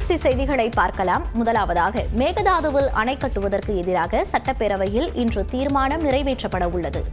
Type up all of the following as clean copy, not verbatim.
360 செய்திகளை பார்க்கலாம். முதலாவதாக, மேகதாதுவில் அணை கட்டுவதற்கு எதிராக சட்டப்பேரவையில் இன்று தீர்மானம் நிறைவேற்றப்பட உள்ளது.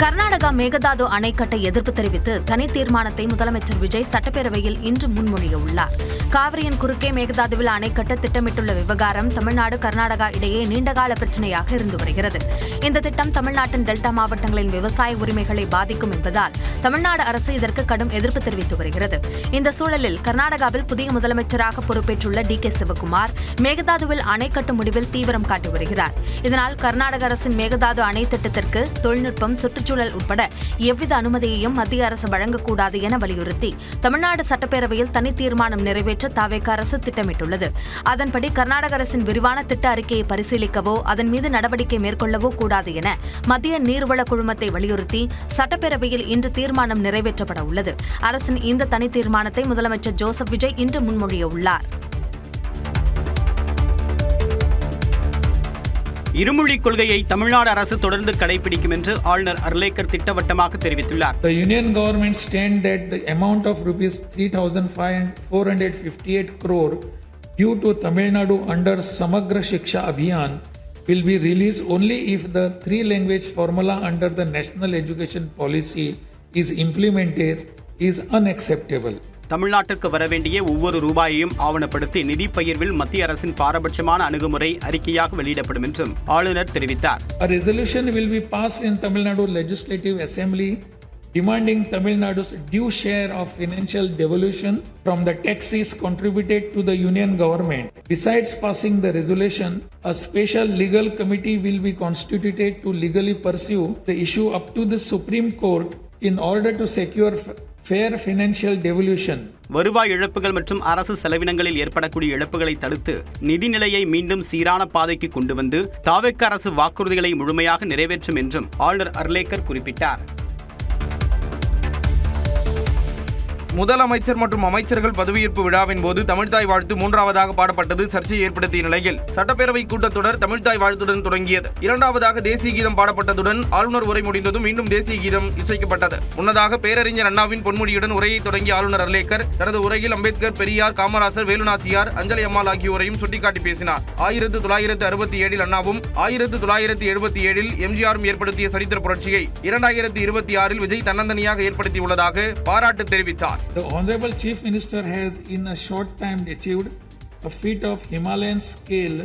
கர்நாடகா மேகதாது அணை கட்ட எதிர்ப்பு தெரிவித்து தனி தீர்மானத்தை முதலமைச்சர் விஜய் சட்டப்பேரவையில் இன்று முன்மொழிய உள்ளார். காவிரியின் குறுக்கே மேகதாதுவில் அணை கட்ட திட்டமிட்டுள்ள விவகாரம் தமிழ்நாடு கர்நாடகா இடையே நீண்டகால பிரச்சினையாக இருந்து வருகிறது. இந்த திட்டம் தமிழ்நாட்டின் டெல்டா மாவட்டங்களின் விவசாய உரிமைகளை பாதிக்கும் என்பதால் தமிழ்நாடு அரசு இதற்கு கடும் எதிர்ப்பு தெரிவித்து வருகிறது. இந்த சூழலில் கர்நாடகாவில் புதிய முதலமைச்சராக பொறுப்பேற்றுள்ள DK சிவகுமார் மேகதாதுவில் அணை கட்டும் முடிவில் தீவிரம் காட்டி வருகிறார். இதனால் கர்நாடக அரசின் மேகதாது அணை திட்டத்திற்கு தொழில்நுட்பம், சுற்றுச்சூழல் உட்பட எவ்வித அனுமதியையும் மத்திய அரசு வழங்கக்கூடாது என வலியுறுத்தி தமிழ்நாடு சட்டப்பேரவையில் தனி தீர்மானம் நிறைவேற்ற தவேக அரசு திட்டமிட்டுள்ளது. அதன்படி கர்நாடக அரசின் விரிவான திட்ட அறிக்கையை பரிசீலிக்கவோ அதன் மீது நடவடிக்கை மேற்கொள்ளவோ கூடாது என மத்திய நீர்வள குழுமத்தை வலியுறுத்தி சட்டப்பேரவையில் இன்று தீர்மானம் நிறைவேற்றப்பட உள்ளது. அரசின் இந்த தனி தீர்மானத்தை முதலமைச்சர் ஜோசப் விஜய் இன்று முன்மொழிய உள்ளார். இருமொழி கொள்கையை தமிழ்நாடு அரசு தொடர்ந்து கடைபிடிக்கும் என்று ஆளுநர் அர்லேக்கர் திட்டவட்டமாக தெரிவித்துள்ளார். The Union government stand that the amount of rupees 3,458 crore due to Tamil Nadu under Samagra Shiksha Abhiyan will be released only if the three-language formula under the National Education Policy is implemented is unacceptable. தமிழ்நாட்டிற்கு வரவேண்டிய ஒவ்வொரு ரூபாயையும் ஆவணப்படுத்தி நிதி பகிர்வில் மத்திய அரசின் பாரபட்சமான அணுகுமுறை அறிக்கையாக வெளியிடப்படும் என்றும் ஆளுநர் தெரிவித்தார். A resolution will be passed in Tamil Nadu Legislative Assembly demanding Tamil Nadu's due share of financial devolution from the taxes contributed to the Union government. Besides passing the resolution, a special legal committee will be constituted to legally pursue the issue up to the Supreme Court in order to secure fair financial devolution. வருவாய் இழப்புகள் மற்றும் அரசு செலவினங்களில் ஏற்படக்கூடிய இழப்புகளை தடுத்து நிதிநிலையை மீண்டும் சீரான பாதைக்கு கொண்டு வந்து தவேக அரசு வாக்குறுதிகளை முழுமையாக நிறைவேற்றும் என்றும் ஆளுநர் அர்லேக்கர் குறிப்பிட்டார். முதலமைச்சர் மற்றும் அமைச்சர்கள் பதவியேற்பு விழாவின் போது தமிழ்தாய் வாழ்த்து மூன்றாவதாக பாடப்பட்டது சர்ச்சையை ஏற்படுத்திய நிலையில் சட்டப்பேரவை கூட்டத்தொடர் தமிழ்தாய் வாழ்த்துடன் தொடங்கியது. இரண்டாவதாக தேசிய கீதம் பாடப்பட்டதுடன் ஆளுநர் உரை முடிந்ததும் மீண்டும் தேசிய கீதம் இசைக்கப்பட்டது. முன்னதாக பேரறிஞர் அண்ணாவின் பொன்மொழியுடன் உரையை தொடங்கிய ஆளுநர் அர்லேக்கர் தனது உரையில் அம்பேத்கர், பெரியார், காமராசர், வேலுநாச்சியார், அஞ்சலி அம்மாள் ஆகியோரையும் சுட்டிக்காட்டி பேசினார். 1967 அண்ணாவும் 1977 எம்ஜிஆரும் ஏற்படுத்திய சரித்திர புரட்சியை 2026 விஜய் தன்னந்தனியாக ஏற்படுத்தியுள்ளதாக பாராட்டு தெரிவித்தார். The Honorable Chief Minister has in a short time achieved a feat of Himalayan scale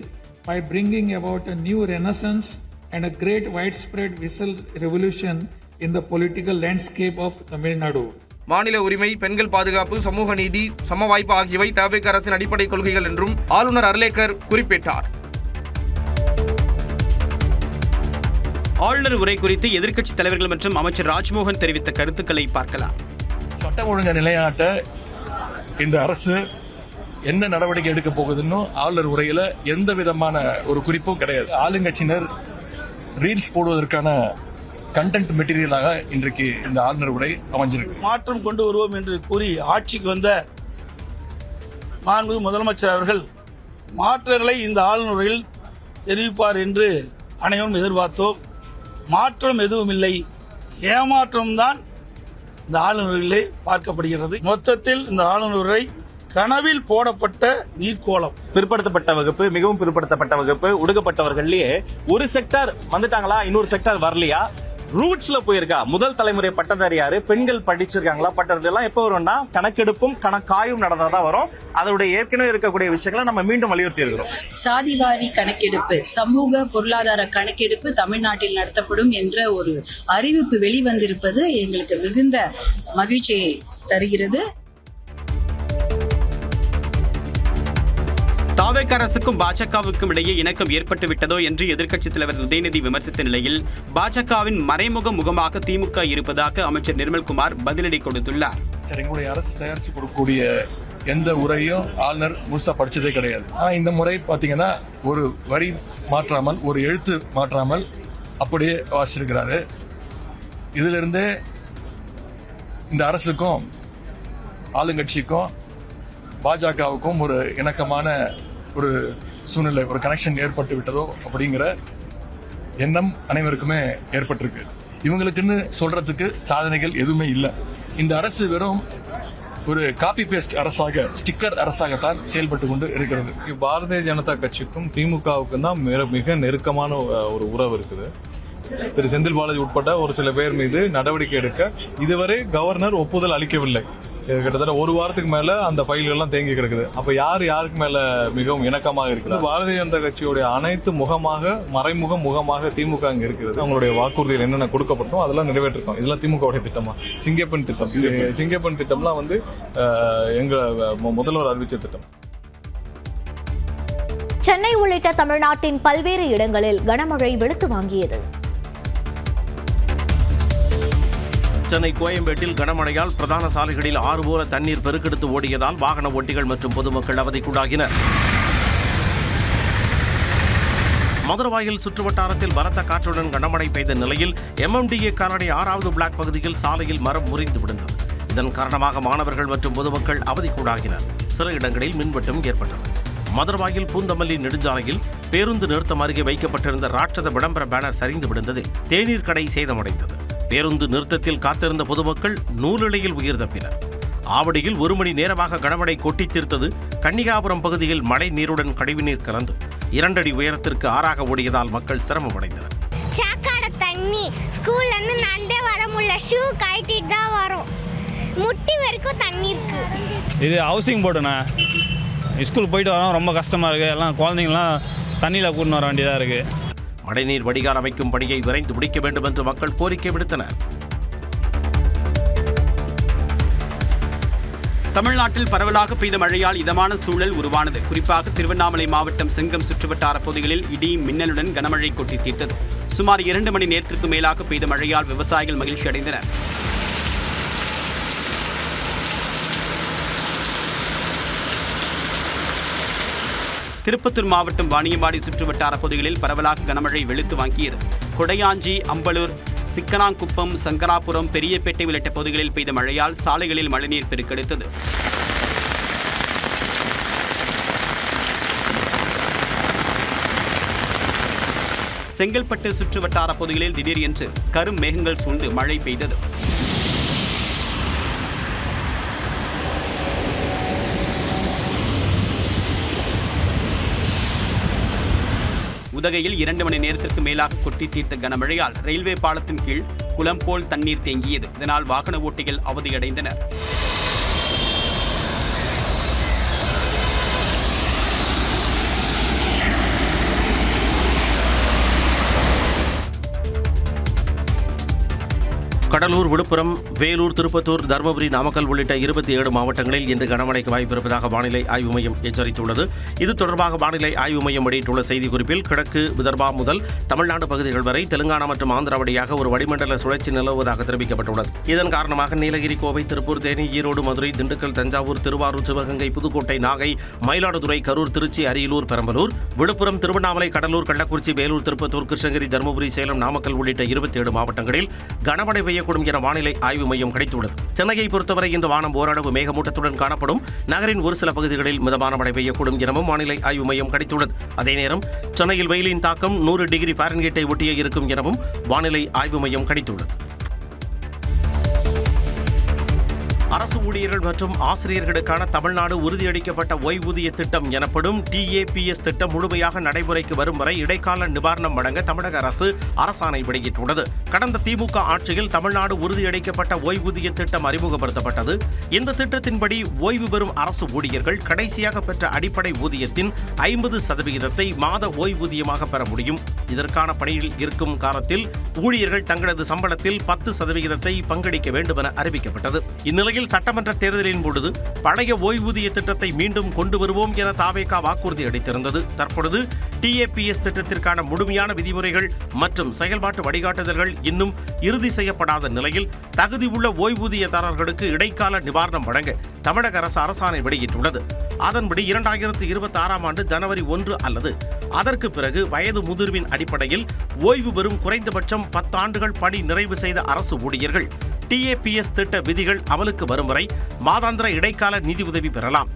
by bringing about a new renaissance and a great widespread visual revolution in the political landscape of Tamil Nadu. மாநில உரிமை, பெண்கள் பாதுகாப்பு, சமூக நீதி, சம வாய்ப்பு ஆகியவை தவேக அரசின் அடிப்படை கொள்கைகள் என்றும் ஆளுநர் அர்லேக்கர் குறிப்பிட்டார். ஆளுநர் உரை குறித்து எதிர்க்கட்சித் தலைவர்கள் மற்றும் அமைச்சர் ராஜ்மோகன் தெரிவித்த கருத்துக்களை பார்க்கலாம். சட்டம் ஒழுங்கை நிலைநாட்ட இந்த அரசு என்ன நடவடிக்கை எடுக்க போகுதுன்னு ஆளுநர் உரையில எந்த விதமான ஒரு குறிப்பும் கிடையாது. ஆளுங்கட்சியினர் ரீல்ஸ் போடுவதற்கான கண்டென்ட் மெட்டீரியலாக இன்றைக்கு இந்த ஆளுநர் உரை அமைஞ்சிருக்கு. மாற்றம் கொண்டு வருவோம் என்று கூறி ஆட்சிக்கு வந்த மாண்புமிகு முதலமைச்சர் அவர்கள் மாற்றங்களை இந்த ஆளுநர் உரையில் தெரிவிப்பார் என்று அனைவரும் எதிர்பார்த்தோம். மாற்றம் எதுவும் இல்லை, ஏமாற்றம்தான் இந்த ஆளுநரிலே பார்க்கப்படுகிறது. மொத்தத்தில் இந்த ஆளுநரை கனவில் போடப்பட்ட நீர்க்கோளம். பிற்படுத்தப்பட்ட வகுப்பு, மிகவும் பிற்படுத்தப்பட்ட வகுப்பு, ஒடுக்கப்பட்டவர்கள்லயே ஒரு செக்டார் வந்துட்டாங்களா, இன்னொரு செக்டார் வரலையா, ரூட்ஸ்ல போயிருக்கா, முதல் தலைமுறை பட்டதாரி யாரு, பெண்கள் படிச்சிருக்காங்களா, பட்டதெல்லாம் எப்போ வரும்னா கணக்கெடுப்பும் கணக்காயும் நடந்தாதான் வரும். அதோடைய ஏற்கனவே இருக்கக்கூடிய விஷயங்களை நம்ம மீண்டும் வலியுறுத்தி இருக்கிறோம். சாதிவாரி கணக்கெடுப்பு, சமூக பொருளாதார கணக்கெடுப்பு தமிழ்நாட்டில் நடத்தப்படும் என்ற ஒரு அறிவிப்பு வெளிவந்திருப்பது எங்களுக்கு மிகுந்த மகிழ்ச்சியை தருகிறது. தவேக அரசுக்கும் பாஜகவுக்கும் இடையே இணக்கம் ஏற்பட்டு விட்டதோ என்று எதிர்க்கட்சித் தலைவர் உதயநிதி விமர்சித்த நிலையில் பாஜகவின் மறைமுக முகமாக திமுக இருப்பதாக அமைச்சர் நிர்மல்குமார் பதிலடி கொடுத்துள்ளார். எங்களுடைய அரசு தயாரித்து கொடுக்கக்கூடிய எந்த உரையும் ஆளுநர் முழுசா படிச்சதே கிடையாது. ஆனா இந்த முறை பாத்தீங்கன்னா ஒரு வரி மாற்றாமல், ஒரு எழுத்து மாற்றாமல் அப்படியே வாசிச்சிருக்கிறாரு. இதுல இருந்து இந்த அரசுக்கும் ஆளுங்கட்சிக்கும் பாஜகவுக்கும் ஒரு இணக்கமான ஒரு சூழ்நிலை, ஒரு கனெக்ஷன் ஏற்பட்டு விட்டதோ அப்படிங்கிற எண்ணம் அனைவருக்குமே ஏற்பட்டிருக்கு. இவங்களுக்குன்னு சொல்றதுக்கு சாதனைகள் எதுவுமே இல்லை. இந்த அரசு வெறும் ஒரு காப்பி பேஸ்ட் அரசாக, ஸ்டிக்கர் அரசாகத்தான் செயல்பட்டு கொண்டு இருக்கிறது. பாரதிய ஜனதா கட்சிக்கும் திமுகவுக்கும் தான் மிக நெருக்கமான ஒரு உறவு இருக்குது. திரு செந்தில் பாலாஜி உட்பட்ட ஒரு சில பேர் மீது நடவடிக்கை எடுக்க இதுவரை கவர்னர் ஒப்புதல் அளிக்கவில்லை. கிட்டத்தட்ட ஒரு வாரத்துக்கு மேல அந்த ஃபைல்கள் எல்லாம் தேங்கி கிடக்குது. அப்ப யாருக்கு மேல மிகவும் இணக்கமாக இருக்கிறது? பாரதிய ஜனதா கட்சியுடைய அனைத்து மறைமுக முகமாக திமுக அங்க இருக்கிறது. அவங்களுடைய வாக்குறுதிகள் என்னென்ன கொடுக்கப்பட்டோம் அதெல்லாம் நிறைவேற்றிருக்கோம். இதெல்லாம் திமுகவுடைய திட்டமா? சிங்கப்பெண் திட்டம், சிங்கப்பெண் திட்டம்லாம் எங்க முதல்வர் அறிவிச்ச திட்டம். சென்னை உள்ளிட்ட தமிழ்நாட்டின் பல்வேறு இடங்களில் கனமழை வெளுத்து வாங்கியது. சென்னை கோயம்பேட்டில் கனமழையால் பிரதான சாலைகளில் ஆறு போல தண்ணீர் பெருக்கெடுத்து ஓடியதால் வாகன ஓட்டிகள் மற்றும் பொதுமக்கள் அவதிக்குள்ளாகினர். மதுரவாயில் சுற்றுவட்டாரத்தில் பலத்த காற்றுடன் கனமழை பெய்த நிலையில் MMDA காலனி 6வது பிளாக் பகுதியில் சாலையில் மரம் முறிந்து விழுந்தது. இதன் காரணமாக மாணவர்கள் மற்றும் பொதுமக்கள் அவதிக்குள்ளாகினர். சில இடங்களில் மின்வெட்டும் ஏற்பட்டது. மதுரவாயில் பூந்தமல்லி நெடுஞ்சாலையில் பேருந்து நிறுத்தம் அருகே வைக்கப்பட்டிருந்த ராட்சத விளம்பர பேனர் சரிந்து விழுந்தது. தேநீர் கடை சேதமடைந்தது. பேருந்து நிறுத்தத்தில் காத்திருந்த பொதுமக்கள் நூலிழையில் உயிர் தப்பினர். ஆவடியில் 1 மணி நேரமாக கனமழை கொட்டி தீர்த்தது. கன்னிகாபுரம் பகுதியில் மழை நீருடன் கழிவுநீர் கலந்து 2 அடி உயரத்திற்கு ஆறாக ஓடியதால் மக்கள் சிரமமடைந்தனர். சாக்காட தண்ணி ஸ்கூல்ல இருந்து நடந்தே வர முடியல, ஷூ கட்டிட்டு தான் வரும், முட்டி வரைக்கும் தண்ணி இருக்கு. இது ஹவுசிங் போர்டுண்ணா, ஸ்கூல் போயிட்டு வரோம், ரொம்ப கஷ்டமா இருக்கு. எல்லாம் குழந்தைங்களாம் தண்ணியில் கூட்டின்னு வர வேண்டியதாக இருக்கு. மழைநீர் வடிகால் அமைக்கும் பணியை விரைந்து முடிக்க வேண்டும் என்று மக்கள் கோரிக்கை விடுத்தனர். தமிழ்நாட்டில் பரவலாக பெய்த மழையால் இதமான சூழல் உருவானது. குறிப்பாக திருவண்ணாமலை மாவட்டம் செங்கம் சுற்றுவட்டார பகுதிகளில் இடி மின்னலுடன் கனமழை கொட்டி தீர்த்தது. சுமார் 2 மணி நேரத்திற்கு மேலாக பெய்த மழையால் விவசாயிகள் மகிழ்ச்சி அடைந்தனர். திருப்பத்தூர் மாவட்டம் வாணியம்பாடி சுற்றுவட்டார பகுதிகளில் பரவலாக கனமழை வெளுத்து வாங்கியது. கொடையாஞ்சி, அம்பலூர், சிக்கனாங்குப்பம், சங்கராபுரம், பெரியப்பேட்டை உள்ளிட்ட பகுதிகளில் பெய்த மழையால் சாலைகளில் மழைநீர் பெருக்கெடுத்தது. செங்கல்பட்டு சுற்றுவட்டார பகுதிகளில் திடீர் என்று கரும் மேகங்கள் சூழ்ந்து மழை பெய்தது. உதகையில் 2 மணி நேரத்திற்கு மேலாக கொட்டி தீர்த்த கனமழையால் ரயில்வே பாலத்தின் கீழ் குளம் போல் தண்ணீர் தேங்கியது. இதனால் வாகன ஓட்டிகள் அவதியடைந்தனர். கடலூர், விழுப்புரம், வேலூர், திருப்பத்தூர், தருமபுரி, நாமக்கல் உள்ளிட்ட 27 மாவட்டங்களில் இன்று கனமழைக்கு வாய்ப்பிருப்பதாக வானிலை ஆய்வு மையம் எச்சரித்துள்ளது. இது தொடர்பாக வானிலை ஆய்வு மையம் வெளியிட்டுள்ள செய்திக்குறிப்பில் கிழக்கு விதர்பா முதல் தமிழ்நாடு பகுதிகள் வரை தெலுங்கானா மற்றும் ஆந்திரா வழியாக ஒரு வளிமண்டல சுழற்சி நிலவுவதாக தெரிவிக்கப்பட்டுள்ளது. இதன் காரணமாக நீலகிரி, கோவை, திருப்பூர், தேனி, ஈரோடு, மதுரை, திண்டுக்கல், தஞ்சாவூர், திருவாரூர், சிவகங்கை, புதுக்கோட்டை, நாகை, மயிலாடுதுறை, கரூர், திருச்சி, அரியலூர், பெரம்பலூர், விழுப்புரம், திருவண்ணாமலை, கடலூர், கள்ளக்குறிச்சி, வேலூர், திருப்பத்தூர், கிருஷ்ணகிரி, தருமபுரி, சேலம், நாமக்கல் உள்ளிட்ட 27 மாவட்டங்களில் கனமழை பெய்யக்கூடும் என வானிலை ஆய்வு மையம் கணித்துள்ளது. சென்னையை பொறுத்தவரை இன்று வானம் ஓரளவு மேகமூட்டத்துடன் காணப்படும். நகரின் ஒரு சில பகுதிகளில் மிதமான மழை பெய்யக்கூடும் எனவும் வானிலை ஆய்வு மையம் கணித்துள்ளது. அதே நேரம் சென்னையில் வெயிலின் தாக்கம் 100 டிகிரி ஃபாரன்ஹீட்டை ஒட்டியே இருக்கும் எனவும் வானிலை ஆய்வு மையம் கணித்துள்ளது. அரசு ஊழியர்கள் மற்றும் ஆசிரியர்களுக்கான தமிழ்நாடு உறுதியளிக்கப்பட்ட ஓய்வூதிய திட்டம் எனப்படும் TAPS திட்டம் முழுமையாக நடைமுறைக்கு வரும் வரை இடைக்கால நிவாரணம் வழங்க தமிழக அரசு அரசாணை வெளியிட்டுள்ளது. கடந்த திமுக ஆட்சியில் தமிழ்நாடு உறுதியளிக்கப்பட்ட ஓய்வூதிய திட்டம் அறிமுகப்படுத்தப்பட்டது. இந்த திட்டத்தின்படி ஓய்வு பெறும் அரசு ஊழியர்கள் கடைசியாக பெற்ற அடிப்படை ஊதியத்தின் 50% மாத ஓய்வூதியமாக பெற முடியும். இதற்கான பணியில் இருக்கும் காலத்தில் ஊழியர்கள் தங்களது சம்பளத்தில் 10% பங்களிக்க வேண்டும் என அறிவிக்கப்பட்டது. இந்நிலையில் சட்டமன்ற தேர்தலின் பொழுது பழைய ஓய்வூதிய திட்டத்தை மீண்டும் கொண்டு வருவோம் என தாவேகா வாக்குறுதி அளித்திருந்தது. தற்பொழுது TAPS திட்டத்திற்கான முழுமையான விதிமுறைகள் மற்றும் செயல்பாட்டு வழிகாட்டுதல்கள் இன்னும் இறுதி செய்யப்படாத நிலையில் தகுதி உள்ள ஓய்வூதியதாரர்களுக்கு இடைக்கால நிவாரணம் வழங்க தமிழக அரசு அரசாணை வெளியிட்டுள்ளது. அதன்படி 2026ஆம் ஆண்டு ஜனவரி 1 அல்லது அதற்கு பிறகு வயது முதிர்வின் அடிப்படையில் ஓய்வு பெறும் குறைந்தபட்சம் 10 ஆண்டுகள் பணி நிறைவு செய்த அரசு ஊழியர்கள் TAPS திட்ட விதிகள் அமலுக்கு வரும் வரை மாதாந்திர இடைக்கால நிதி உதவி பெறலாம்.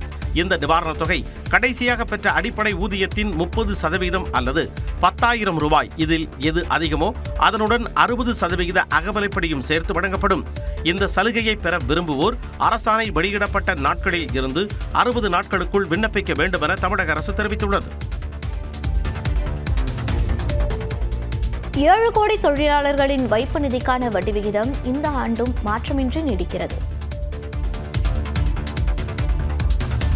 இந்த நிவாரணத் தொகை கடைசியாக பெற்ற அடிப்படை ஊதியத்தின் 30% அல்லது 10,000 ரூபாய். இதில் எது அதிகமோ அதனுடன் 60% அகவிலைப்படியும் சேர்த்து வழங்கப்படும். இந்த சலுகையை பெற விரும்புவோர் அரசாணை வெளியிடப்பட்ட நாட்களில் இருந்து 60 நாட்களுக்குள் விண்ணப்பிக்க வேண்டும் என தமிழக அரசு தெரிவித்துள்ளது. 7 கோடி தொழிலாளர்களின் வைப்பு நிதிக்கான வட்டி விகிதம் இந்த ஆண்டும் மாற்றமின்றி நீடிக்கிறது.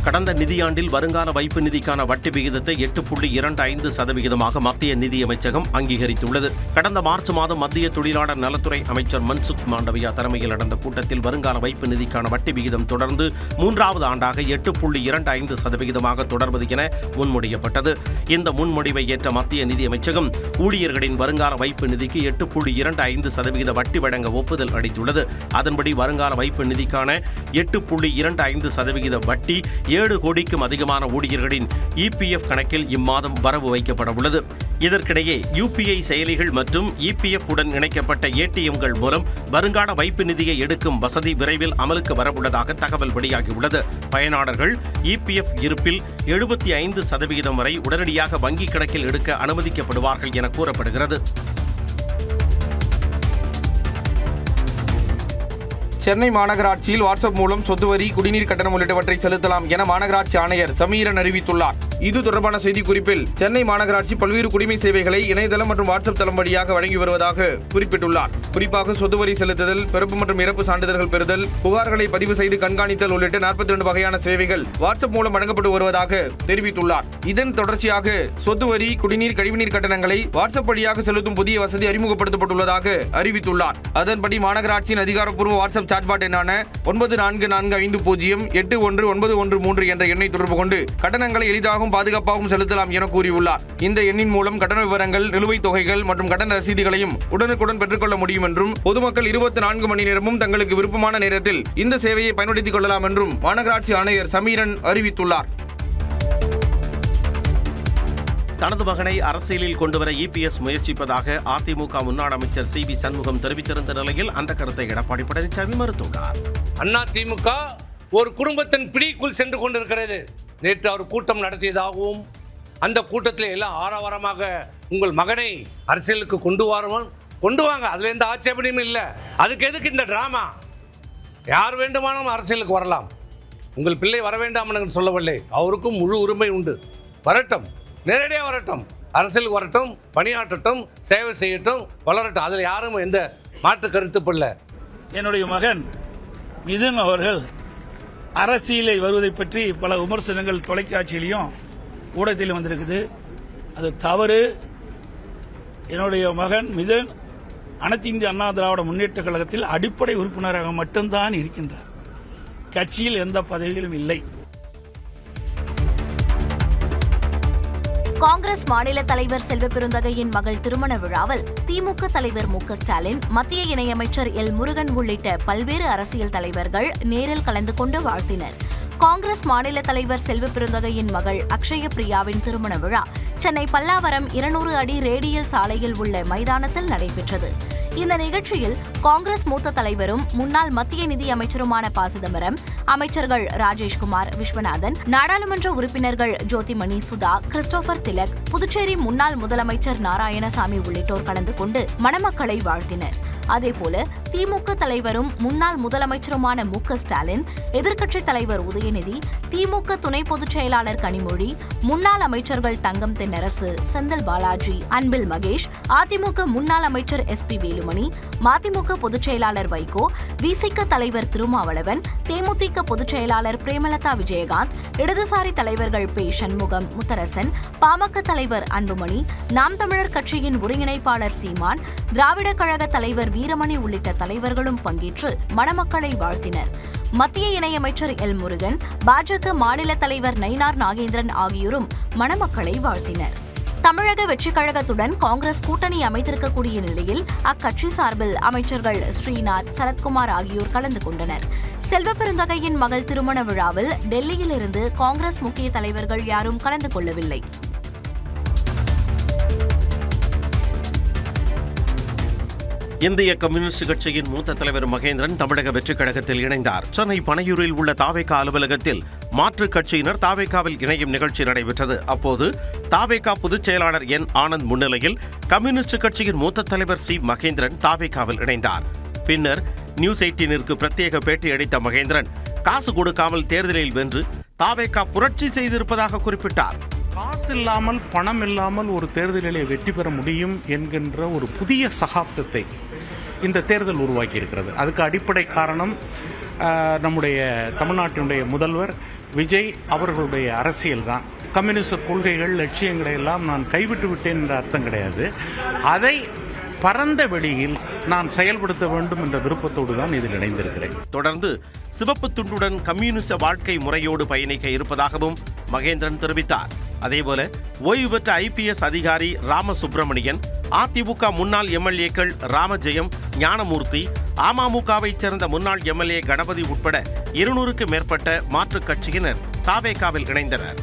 கடந்த நிதியாண்டில் வருங்கால வைப்பு நிதிக்கான வட்டி விகிதத்தை 8.25% மத்திய நிதியமைச்சகம் அங்கீகரித்துள்ளது. கடந்த மார்ச் மாதம் மத்திய தொழிலாளர் நலத்துறை அமைச்சர் மன்சுக் மாண்டவியா தலைமையில் நடந்த கூட்டத்தில் வருங்கால வைப்பு நிதிக்கான வட்டி விகிதம் தொடர்ந்து 3வது ஆண்டாக 8.25% தொடர்வது என முன்மொழியப்பட்டது. இந்த முன்மொழிவை ஏற்ற மத்திய நிதியமைச்சகம் ஊழியர்களின் வருங்கால வைப்பு நிதிக்கு 8.25% வட்டி வழங்க ஒப்புதல் அளித்துள்ளது. அதன்படி வருங்கால வைப்பு நிதிக்கான 8.25% வட்டி 7 கோடிக்கும் அதிகமான ஊழியர்களின் EPF கணக்கில் இம்மாதம் வரவு வைக்கப்பட உள்ளது. இதற்கிடையே UPI செயலிகள் மற்றும் EPF உடன் இணைக்கப்பட்ட ATMகள் மூலம் வருங்கால வைப்பு நிதியை எடுக்கும் வசதி விரைவில் அமலுக்கு வரவுள்ளதாக தகவல் வெளியாகியுள்ளது. பயனாளர்கள் EPF இருப்பில் 75% வரை உடனடியாக வங்கிக் கணக்கில் எடுக்க அனுமதிக்கப்படுவார்கள் என கூறப்படுகிறது. சென்னை மாநகராட்சியில் வாட்ஸ்அப் மூலம் சொத்து வரி, குடிநீர் கட்டணம் உள்ளிட்டவற்றை செலுத்தலாம் என மாநகராட்சி ஆணையர் சமீரன் அறிவித்துள்ளார். இது தொடர்பான செய்திக்குறிப்பில் சென்னை மாநகராட்சி பல்வேறு குடிமை சேவைகளை இணையதளம் மற்றும் வாட்ஸ்அப் தளம் வழியாக வழங்கி வருவதாக குறிப்பிட்டுள்ளார். குறிப்பாக சொத்து வரி செலுத்துதல், பிறப்பு மற்றும் இறப்பு சான்றிதழ்கள் பெறுதல், புகார்களை பதிவு செய்து கண்காணித்தல் உள்ளிட்ட 42 வகையான சேவைகள் வாட்ஸ்அப் மூலம் வழங்கப்பட்டு வருவதாக தெரிவித்துள்ளார். இதன் தொடர்ச்சியாக சொத்து வரி, குடிநீர், கழிவுநீர் கட்டணங்களை வாட்ஸ்அப் வழியாக செலுத்தும் புதிய வசதி அறிமுகப்படுத்தப்பட்டுள்ளதாக அறிவித்துள்ளார். அதன்படி மாநகராட்சியின் அதிகாரப்பூர்வ வாட்ஸ்அப் சாட்பாட் எண்ணான 9445081913 என்ற எண்ணை தொடர்பு கொண்டு கட்டணங்களை எளிதாகவும் பாதுகாப்பாகவும் செலுத்தலாம் என கூறியுள்ளார். இந்த எண்ணின் மூலம் கட்டண விவரங்கள், நிலுவைத் தொகைகள் மற்றும் கட்டண ரசீதுகளையும் உடனுக்குடன் பெற்றுக்கொள்ள முடியும் என்றும் பொதுமக்கள் 24 மணி நேரமும் தங்களுக்கு விருப்பமான நேரத்தில் இந்த சேவையை பயன்படுத்திக் கொள்ளலாம் என்றும் மாநகராட்சி ஆணையர் சமீரன் அறிவித்துள்ளார். தனது மகனை அரசியலில் கொண்டுவர EPS முயற்சிப்பதாக அதிமுக முன்னாள் அமைச்சர் CB சண்முகம் தெரிவித்திருந்த நிலையில் அந்த கருத்தை எடப்பாடி பழனிசாமி மறுத்துள்ளார். அதிமுக ஒரு குடும்பத்தின் பிடிக்குள் சென்று கொண்டிருக்கிறது. நேற்று அவர் கூட்டம் நடத்தியதாகவும் அந்த கூட்டத்தில் எல்லாம் ஆரவாரமாக உங்கள் மகனை அரசியலுக்கு கொண்டு வாங்க, அதுல எந்த ஆட்சேபனையும் இல்லை. அதுக்கு எதுக்கு இந்த டிராமா? யார் வேண்டுமானாலும் அரசியலுக்கு வரலாம். உங்கள் பிள்ளை வர வேண்டாம் என்று சொல்லவில்லை. அவருக்கும் முழு உரிமை உண்டு. வரட்டும், நேரடியாக வரட்டும், அரசியலுக்கு வரட்டும், பணியாற்றட்டும், சேவை செய்யட்டும், வளரட்டும். அதில் யாரும் எந்த மாற்று கருத்துப்படல. என்னுடைய மகன் மிதுன் அவர்கள் அரசியலை வருவதை பற்றி பல விமர்சனங்கள் தொலைக்காட்சியிலையும் ஊடகத்திலும் வந்திருக்குது. அது தவறு. என்னுடைய மகன் மிதுன் அனைத்து இந்திய அண்ணா திராவிட முன்னேற்ற கழகத்தில் அடிப்படை உறுப்பினராக மட்டும்தான் இருக்கின்றார். கட்சியில் எந்த பதவியிலும் இல்லை. காங்கிரஸ் மாநில தலைவர் செல்வ பெருந்தகையின் மகள் திருமண விழாவில் திமுக தலைவர் மு க ஸ்டாலின், மத்திய இணையமைச்சர் எல் முருகன் உள்ளிட்ட பல்வேறு அரசியல் தலைவர்கள் நேரில் கலந்து கொண்டு வாழ்த்தினர். காங்கிரஸ் மாநில தலைவர் செல்வ பெருந்தகையின் மகள் அக்ஷய பிரியாவின் திருமண விழா சென்னை பல்லாவரம் 200 அடி ரேடியல் சாலையில் உள்ள மைதானத்தில் நடைபெற்றது. இந்த நிகழ்ச்சியில் காங்கிரஸ் மூத்த தலைவரும் முன்னாள் மத்திய நிதி அமைச்சருமான ப. சிதம்பரம், அமைச்சர்கள் ராஜேஷ்குமார், விஸ்வநாதன், நாடாளுமன்ற உறுப்பினர்கள் ஜோதிமணி, சுதா, கிறிஸ்டோபர் திலக், புதுச்சேரி முன்னாள் முதலமைச்சர் நாராயணசாமி உள்ளிட்டோர் கலந்து கொண்டு மணமக்களை வாழ்த்தினர். அதேபோல திமுக தலைவரும் முன்னாள் முதலமைச்சருமான மு க ஸ்டாலின், எதிர்க்கட்சித் தலைவர் உதயநிதி, திமுக துணை பொதுச் செயலாளர் கனிமொழி, முன்னாள் அமைச்சர்கள் தங்கம் தென்னரசு, செந்தில் பாலாஜி, அன்பில் மகேஷ், அதிமுக முன்னாள் அமைச்சர் SP வேலுமணி, மதிமுக பொதுச் செயலாளர் வைகோ, விசிக தலைவர் திருமாவளவன், தேமுதிக பொதுச் செயலாளர் பிரேமலதா விஜயகாந்த், இடதுசாரி தலைவர்கள் பே. சண்முகம், முத்தரசன், பாமக தலைவர் அன்புமணி, நாம் தமிழர் கட்சியின் ஒருங்கிணைப்பாளர் சீமான், திராவிட கழக தலைவர் வீரமணி உள்ளிட்ட தலைவர்களும் பங்கேற்று மணமக்களை வாழ்த்தினர். மத்திய இணையமைச்சர் எல் முருகன், பாஜக மாநில தலைவர் நயினார் நாகேந்திரன் ஆகியோரும் மணமக்களை வாழ்த்தினர். தமிழக வெற்றிக் கழகத்துடன் காங்கிரஸ் கூட்டணி அமைத்திருக்கக்கூடிய நிலையில் அக்கட்சி சார்பில் அமைச்சர்கள் ஸ்ரீநாத், சரத்குமார் ஆகியோர் கலந்து கொண்டனர். செல்வ பெருந்தகையின் மகள் திருமண விழாவில் டெல்லியிலிருந்து காங்கிரஸ் முக்கிய தலைவர்கள் யாரும் கலந்து கொள்ளவில்லை. இந்திய கம்யூனிஸ்ட் கட்சியின் மூத்த தலைவர் மகேந்திரன் தமிழக வெற்றிக் கழகத்தில் இணைந்தார். சென்னை பனையூரில் உள்ள தாவேகா அலுவலகத்தில் மாற்றுக் கட்சியினர் தாவேகாவில் இணையும் நிகழ்ச்சி நடைபெற்றது. அப்போது தாவேகா பொதுச் செயலாளர் என் ஆனந்த் முன்னிலையில் கம்யூனிஸ்ட் கட்சியின் மூத்த தலைவர் சி மகேந்திரன் தாவேகாவில் இணைந்தார். பின்னர் நியூஸ் 18ற்கு பிரத்யேக பேட்டி அளித்த மகேந்திரன் காசு கொடுக்காமல் தேர்தலில் வென்று தாவேகா புரட்சி செய்திருப்பதாக குறிப்பிட்டார். காசு இல்லாமல் பணம் இல்லாமல் ஒரு தேர்தலிலே வெற்றி பெற முடியும் என்கின்ற ஒரு புதிய சகாப்தத்தை இந்த தேர்தல் உருவாக்கி இருக்கிறது. அதுக்கு அடிப்படை காரணம் நம்முடைய தமிழ்நாட்டினுடைய முதல்வர் விஜய் அவர்களுடைய அரசியல் தான். கம்யூனிஸ்ட் கொள்கைகள் லட்சியங்களை எல்லாம் நான் கைவிட்டு விட்டேன் என்ற அர்த்தம் கிடையாது. அதை பரந்த வெளியில் நான் செயல்படுத்த வேண்டும் என்ற விருப்பத்தோடு தான் இதில் இணைந்திருக்கிறேன். தொடர்ந்து சிவப்பு துண்டுடன் கம்யூனிச வாழ்க்கை முறையோடு பயணிக்க இருப்பதாகவும் மகேந்திரன் தெரிவித்தார். அதேபோல ஓய்வு பெற்ற IPS அதிகாரி ராமசுப்பிரமணியன், அதிமுக முன்னாள் MLAக்கள் ராமஜெயம், ஞானமூர்த்தி, அமமுகவைச் சேர்ந்த முன்னாள் MLA கணபதி உட்பட 200க்கும் மேற்பட்ட மாற்றுக் கட்சியினர் தாவேகாவில் இணைந்தனர்.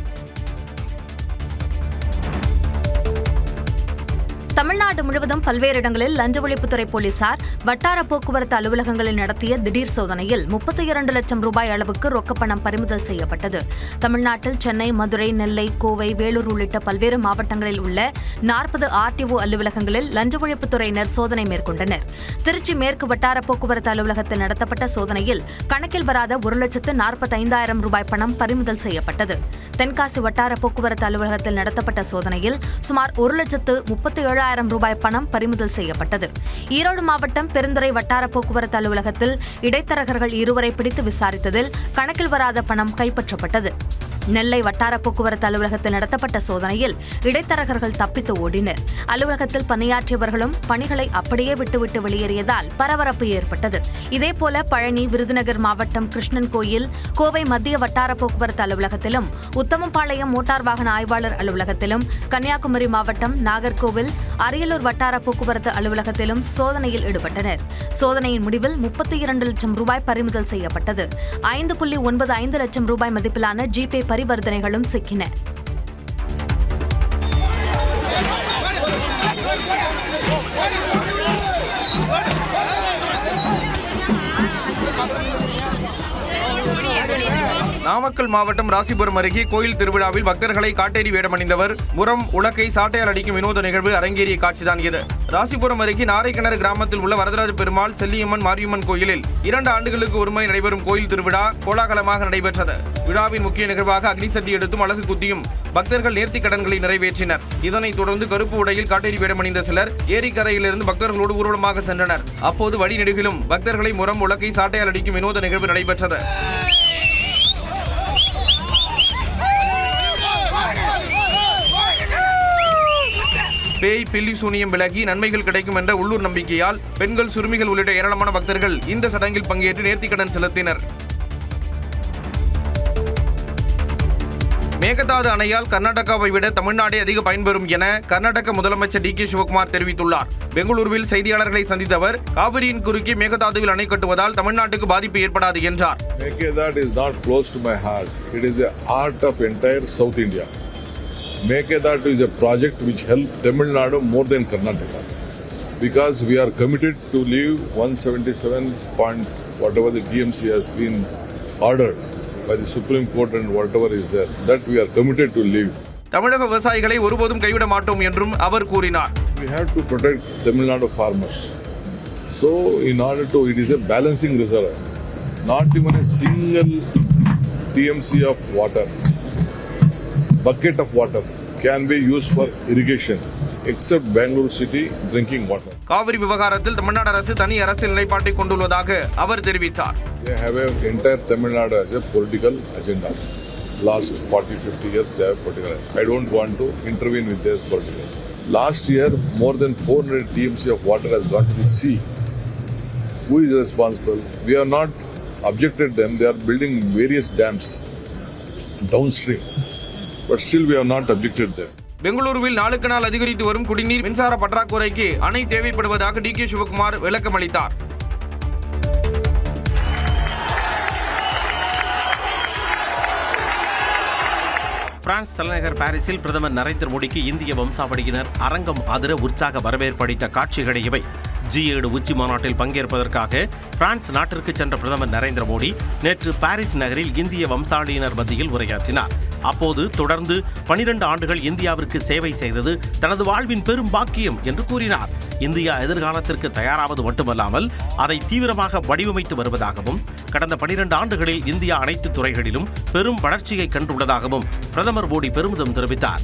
தமிழ்நாடு முழுவதும் பல்வேறு இடங்களில் லஞ்ச ஒழிப்புத்துறை போலீசார் வட்டார போக்குவரத்து அலுவலகங்களில் நடத்திய திடீர் சோதனையில் 32 லட்சம் ரூபாய் அளவுக்கு ரொக்கப்பணம் பறிமுதல் செய்யப்பட்டது. தமிழ்நாட்டில் சென்னை, மதுரை, நெல்லை, கோவை, வேலூர் உள்ளிட்ட பல்வேறு மாவட்டங்களில் உள்ள 40 RTO அலுவலகங்களில் லஞ்ச ஒழிப்புத்துறையினர் சோதனை மேற்கொண்டனர். திருச்சி மேற்கு வட்டார போக்குவரத்து அலுவலகத்தில் நடத்தப்பட்ட சோதனையில் கணக்கில் வராத 1,45,000 ரூபாய் பணம் பறிமுதல் செய்யப்பட்டது. தென்காசி வட்டார போக்குவரத்து அலுவலகத்தில் நடத்தப்பட்ட சோதனையில் சுமார் 1,37,000 ரூபாய் பணம் பறிமுதல் செய்யப்பட்டது. ஈரோடு மாவட்டம் பெருந்துறை வட்டார போக்குவரத்து அலுவலகத்தில் இடைத்தரகர்கள் 2 பிடித்து விசாரித்ததில் கணக்கில் வராத பணம் கைப்பற்றப்பட்டது. நெல்லை வட்டார போக்குவரத்து அலுவலகத்தில் நடத்தப்பட்ட சோதனையில் இடைத்தரகர்கள் தப்பித்து ஓடினர். அலுவலகத்தில் பணியாற்றியவர்களும் பணிகளை அப்படியே விட்டுவிட்டு வெளியேறியதால் பரபரப்பு ஏற்பட்டது. இதேபோல பழனி, விருதுநகர் மாவட்டம் கிருஷ்ணன் கோயில், கோவை மத்திய வட்டார போக்குவரத்து அலுவலகத்திலும், உத்தமபாளையம் மோட்டார் வாகன ஆய்வாளர் அலுவலகத்திலும், கன்னியாகுமரி மாவட்டம் நாகர்கோவில், அரியலூர் வட்டார போக்குவரத்து அலுவலகத்திலும் சோதனையில் ஈடுபட்டனர். சோதனையின் முடிவில் 32 லட்சம் ரூபாய் பறிமுதல் செய்யப்பட்டது. 5.95 லட்சம் ரூபாய் மதிப்பிலான ஜிபே பரிவர்த்தனைகளும் சிக்கின. நாமக்கல் மாவட்டம் ராசிபுரம் அருகே கோயில் திருவிழாவில் பக்தர்களை காட்டேரி வேடமணிந்தவர் முரம் உலக்கை சாட்டையால் அடிக்கும் வினோத நிகழ்வு அரங்கேறிய காட்சிதான் இது. ராசிபுரம் அருகே நாரைக்கிணறு கிராமத்தில் உள்ள வரதராஜ பெருமாள், செல்லியம்மன், மாரியம்மன் கோயிலில் 2 ஆண்டுகளுக்கு ஒருமுறை நடைபெறும் கோயில் திருவிழா கோலாகலமாக நடைபெற்றது. விழாவின் முக்கிய நிகழ்வாக அக்னிசட்டி எடுத்தும் அழகு குத்தியும் பக்தர்கள் நேர்த்தி கடன்களை நிறைவேற்றினர். இதனைத் தொடர்ந்து கருப்பு உடையில் காட்டேரி வேடமணிந்த சிலர் ஏரிக்கரையிலிருந்து பக்தர்களோடு ஊர்வலமாக சென்றனர். அப்போது வழிநெடுகிலும் பக்தர்களை முரம் உலக்கை சாட்டையால் அடிக்கும் வினோத நிகழ்வு நடைபெற்றது. பேய், பில்லி சூனியம் விலகி நன்மைகள் கிடைக்கும் என்ற உள்ளூர் நம்பிக்கையால் பெண்கள், சிறுமிகள் உள்ளிட்ட ஏராளமான பக்தர்கள் இந்த சடங்கில் பங்கேற்று நேர்த்திக்கடன் செலுத்தினர். மேகதாது அணையால் கர்நாடகாவை விட தமிழ்நாடே அதிக பயன்பெறும் என கர்நாடக முதலமைச்சர் DK சிவகுமார் தெரிவித்துள்ளார். பெங்களூருவில் செய்தியாளர்களை சந்தித்த அவர், காவிரியின் குறுக்கே மேகதாதுவில் அணை கட்டுவதால் தமிழ்நாட்டுக்கு பாதிப்பு ஏற்படாது என்றார். Meghadat is not close to my heart. It is the heart of entire South India. Meghadat is a project which helped Tamil Nadu more than Karnataka, because we are committed to leave 177 point whatever the TMC has been ordered by the Supreme Court and whatever is there, that we are committed to leave. தமிழக விவசாயிகளை ஒருபோதும் கைவிட மாட்டோம் என்றும் அவர் கூறினார். We have to protect Tamil Nadu farmers. So in order to, it is a balancing reserve. Not even a single TMC of water, bucket of water can be used for irrigation except Bangalore city drinking water. Kaveri விவகாரத்தில் தமிழ்நாடு அரசு தனி அரசியல் நிலைப்பாட்டை கொண்டுள்ளதாக அவர் தெரிவித்தார். They have an entire Tamil Nadu as a political agenda. Last 40-50 years they have political. I don't want to intervene with this political. Last year more than 400 TMC of water has gone to the sea. Who is responsible? We are not objected them. They are building various dams downstream. But still we have not objected them. பெங்களூருவில் நாளுக்கு நாள் அதிகரித்து வரும் குடிநீர், மின்சார பற்றாக்குறைக்கு அணை தேவைப்படுவதாக DK Sivakumar விளக்கம் அளித்தார். பிரான்ஸ் தலைநகர் பாரிஸில் பிரதமர் நரேந்திர மோடிக்கு இந்திய வம்சாவளியினர் அரங்கம் அதிர உற்சாக வரவேற்பளித்த காட்சிகளை இவை. G7 உச்சி மாநாட்டில் பங்கேற்பதற்காக பிரான்ஸ் நாட்டிற்கு சென்ற பிரதமர் நரேந்திர மோடி நேற்று பாரிஸ் நகரில் இந்திய வம்சாவளியினர் மத்தியில் உரையாற்றினார். அப்போது தொடர்ந்து 12 ஆண்டுகள் இந்தியாவிற்கு சேவை செய்தது தனது வாழ்வின் பெரும் பாக்கியம் என்று கூறினார். இந்தியா எதிர்காலத்திற்கு தயாராவது மட்டுமல்லாமல் அதை தீவிரமாக வடிவமைத்து வருவதாகவும் கடந்த 12 ஆண்டுகளில் இந்தியா அனைத்து துறைகளிலும் பெரும் வளர்ச்சியை கண்டுள்ளதாகவும் பிரதமர் மோடி பெருமிதம் தெரிவித்தார்.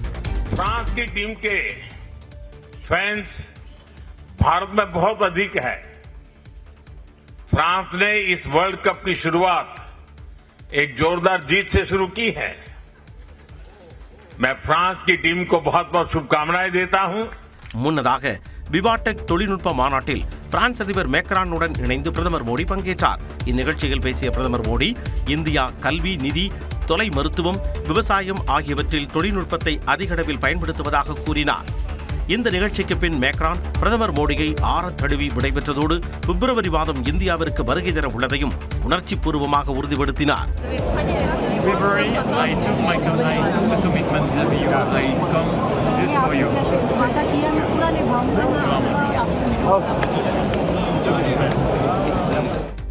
फ्रांस की टीम के फैंस भारत में बहुत अधिक है. फ्रांस ने इस वर्ल्ड कप की शुरुआत एक जोरदार जीत से शुरू की है. मैं फ्रांस की टीम को बहुत बहुत शुभकामनाएं देता हूं. முன்னதாக விவாடெக் தொழில்நுட்ப மாநாட்டில் பிரான்ஸ் அதிபர் மேக்ரானுடன் இணைந்து பிரதமர் மோடி பங்கேற்றார். இந்நிகழ்ச்சியில் பேசிய பிரதமர் மோடி இந்தியா கல்வி, நிதி, தொலை மருத்துவம், விவசாயம் ஆகியவற்றில் தொழில்நுட்பத்தை அதிக அளவில் பயன்படுத்துவதாக கூறினார். இந்த நிகழ்ச்சிக்கு பின் மேக்ரான் பிரதமர் மோடியை ஆறத் தழுவி விடைபெற்றதோடு பிப்ரவரி மாதம் இந்தியாவிற்கு வருகை தர உள்ளதையும் உணர்ச்சி பூர்வமாக உறுதிப்படுத்தினார். February, I took the commitment that I come just for you. Okay.